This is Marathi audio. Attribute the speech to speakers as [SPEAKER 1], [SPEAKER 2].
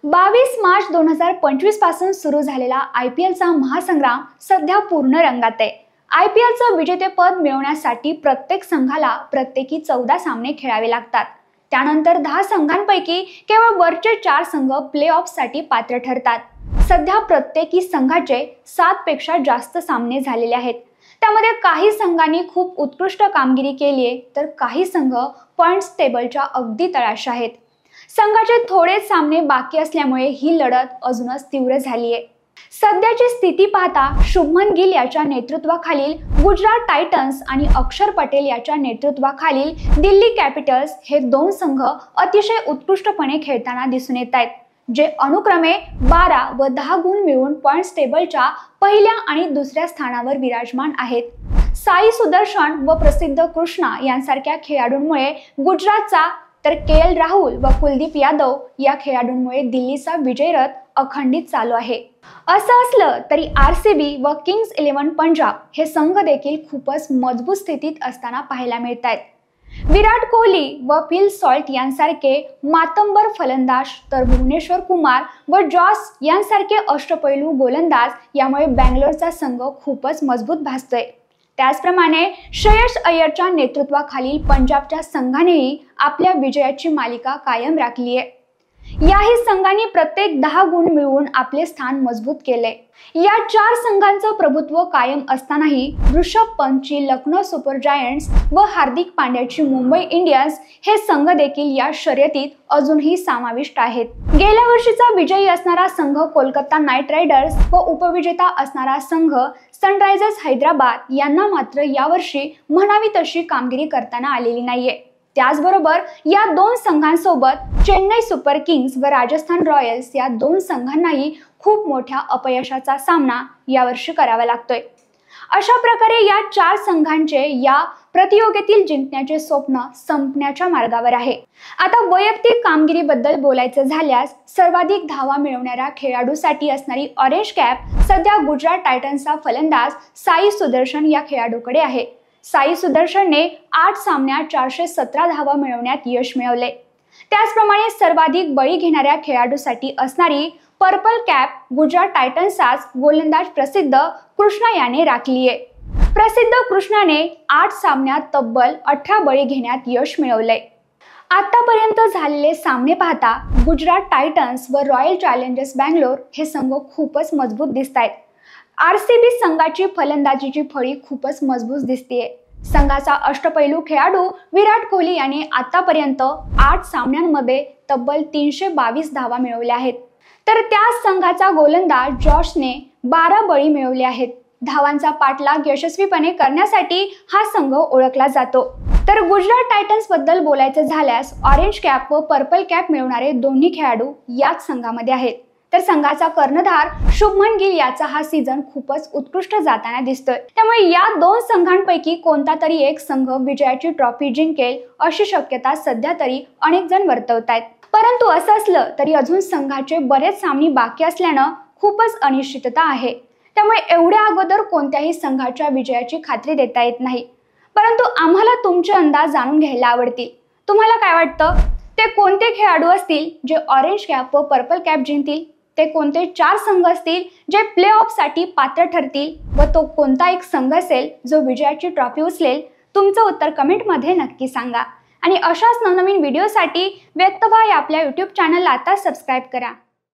[SPEAKER 1] 22 मार्च 2025 पासून सुरू झालेला IPLचा महासंग्राम सध्या पूर्ण रंगात आहे। IPLचं विजेतेपद मिळवण्यासाठी प्रत्येक संघाला प्रत्येकी 14 सामने खेळावे लागतात। त्यानंतर 10 संघांपैकी केवळ वरचे 4 संघ प्ले-ऑफसाठी पात्र ठरतात। सध्या प्रत्येकी संघाचे 7 पेक्षा जास्त सामने झालेले आहेत। त्यामध्ये काही संघांनी खूप उत्कृष्ट कामगिरी केली आहे, तर काही संघ पॉइंट्स टेबलच्या अगदी तळाशी आहेत। संघाचे थोडे सामने बाकी असल्यामुळे ही लढत अजूनच तीव्र झाली आहे। सध्याची स्थिती पाहता शुभमन गिल याच्या नेतृत्वाखालील गुजरात टायटन्स आणि अक्षर पटेल याच्या नेतृत्वाखालील दिल्ली कॅपिटल्स हे 2 संघ अतिशय उत्कृष्टपणे खेळताना दिसून येत आहेत, जे अनुक्रमे 12 व 10 गुण मिळवून पॉइंट्स टेबलच्या पहिल्या आणि दुसऱ्या स्थानावर विराजमान आहेत। साई सुदर्शन व प्रसिद्ध कृष्णा यांसारख्या खेळाडूंमुळे गुजरातचा तर KL राहुल व कुलदीप यादव या खेळाडूंमुळे दिल्लीचा विजय रथ अखंडित चालू आहे। असं असलं तरी RCB व किंग्स 11 पंजाब हे संघ देखील खूपच मजबूत स्थितीत असताना पाहायला मिळत आहेत। विराट कोहली व फिल सॉल्ट यांसारखे मातंबर फलंदाज तर भुवनेश्वर कुमार व जॉस यांसारखे अष्टपैलू गोलंदाज यामुळे बंगलोरचा संघ खूपच मजबूत भासतोय। त्याचप्रमाणे श्रेयस अय्यरच्या नेतृत्वाखालील पंजाबच्या संघानेही आपल्या विजयाची मालिका कायम राखली आहे। याही संघांनी प्रत्येक 10 गुण मिळवून आपले स्थान मजबूत केले। या 4 संघांचं प्रभुत्व कायम असतानाही ऋषभ पंतची लखनौ सुपर जायंट्स व हार्दिक पांड्याची मुंबई इंडियन्स हे संघ देखील या शर्यतीत अजूनही समाविष्ट आहेत। गेल्या वर्षीचा विजयी असणारा संघ कोलकाता नाईट रायडर्स व उपविजेता असणारा संघ सनरायझर्स हैदराबाद यांना मात्र यावर्षी म्हणावी तशी कामगिरी करताना आलेली नाहीये। त्याचबरोबर या 2 संघांसोबत चेन्नई सुपर किंग्स व राजस्थान रॉयल्स या 2 संघांनाही खूप मोठ्या अपयशाचा सामना यावर्षी करावा लागतोय। अशा प्रकारे या 4 संघांचे या प्रतियोगितेतील जिंकण्याचे स्वप्न संपण्याच्या मार्गावर आहे। आता वैयक्तिक कामगिरीबद्दल बोलायचं झाल्यास सर्वाधिक धावा मिळवणाऱ्या खेळाडूसाठी असणारी ऑरेंज कॅप सध्या गुजरात टायटन्सचा फलंदाज साई सुदर्शन या खेळाडूकडे आहे। साई सुदर्शनने 8 सामन्यात 417 धावा मिळवण्यात यश मिळवले। त्याचप्रमाणे सर्वाधिक बळी घेणाऱ्या खेळाडूसाठी असणारी पर्पल कॅप गुजरात टायटन्सचाच गोलंदाज प्रसिद्ध कृष्णा याने राखली आहे। प्रसिद्ध कृष्णाने 8 सामन्यात तब्बल 18 बळी घेण्यात यश मिळवले। आतापर्यंत झालेले सामने पाहता गुजरात टायटन्स व रॉयल चॅलेंजर्स बंगलोर हे संघ खूपच मजबूत दिसतायत। RCB संघाची फलंदाजीची फळी खूपच मजबूत दिसतेय। संघाचा अष्टपैलू खेळाडू विराट कोहली याने आतापर्यंत 8 सामन्यांमध्ये तब्बल 322 धावा मिळवल्या आहेत, तर त्याच संघाचा गोलंदाज जॉशने 12 बळी मिळवले आहेत। धावांचा पाठलाग यशस्वीपणे करण्यासाठी हा संघ ओळखला जातो। तर गुजरात टायटन्स बद्दल बोलायचं झाल्यास ऑरेंज कॅप व पर्पल कॅप मिळवणारे दोन्ही खेळाडू याच संघामध्ये आहेत। तर संघाचा कर्णधार शुभमन गिल याचा हा सीझन खूपच उत्कृष्ट जाताना दिसतोय। त्यामुळे या 2 संघांपैकी कोणता तरी एक संघ विजयाची ट्रॉफी जिंकेल अशी शक्यता सध्या तरी अनेक जण वर्तवतायत। परंतु असं असलं तरी अजून संघाचे बरेच सामने बाकी असल्यानं खूपच अनिश्चितता आहे। त्यामुळे एवढ्या अगोदर कोणत्याही संघाच्या विजयाची खात्री देता येत नाही। परंतु आम्हाला तुमचे अंदाज जाणून घ्यायला आवडतील। तुम्हाला काय वाटतं, ते कोणते खेळाडू असतील जे ऑरेंज कॅप व पर्पल कॅप जिंकतील? ते कोणते 4 संघ असतील जे प्ले-ऑफसाठी पात्र ठरतील व तो कोणता एक संघ असेल जो विजयाची ट्रॉफी उचलेल? तुमचं उत्तर कमेंटमध्ये नक्की सांगा। आणि अशाच नवनवीन व्हिडिओसाठी व्यक्तव्य आपल्या YouTube चॅनलला आता सबस्क्राईब करा।